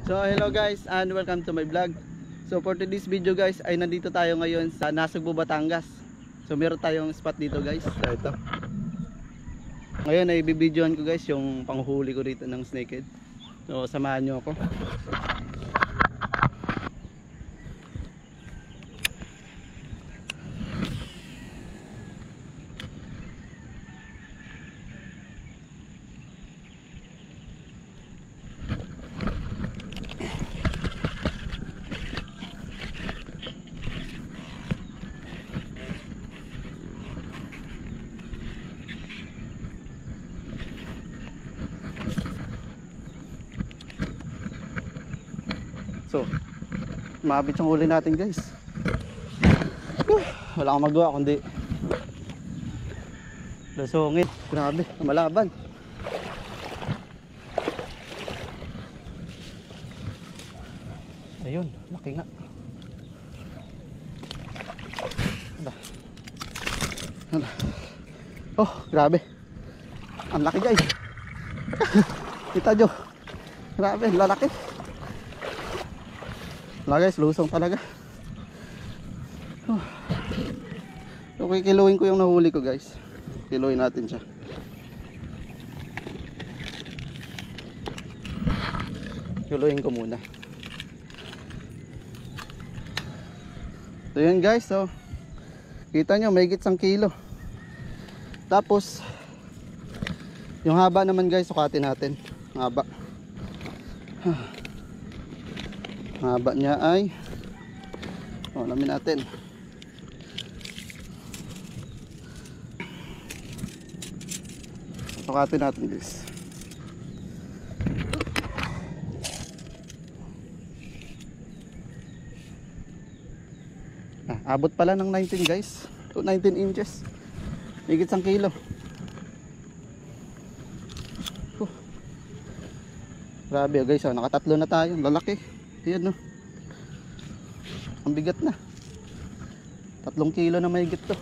So hello guys and welcome to my vlog. So for today's video guys ay nandito tayo ngayon sa Nasugbu, Batangas. So meron tayong spot dito guys. So ito. Ngayon ay bibidyohan ko guys yung panghuli ko dito ng snakehead. So samahan nyo ako. So, mabit yung huli natin guys. Wala akong magawa kundi lusungin. Grabe, malaban. Ayun, laki nga. Hala. Oh, grabe. Ang laki guys. Kita nyo. Grabe, lalaki. Wala guys, lusong talaga. So kikiluin ko yung nahuli ko guys. Kiluin natin siya. Kiluin ko muna. So yun guys, so kita nyo may higit 1 kilo. Tapos yung haba naman guys, sukatin natin. Haba. Haba niya ay alamin natin. Sukatin natin guys. Abot pala ng 19 guys. 19 inches. Higit 1 kilo. Grabe guys, nakatatlo na tayo. Lalaki. Ayan no. Ang bigat na. 3 kilo na mahigit to.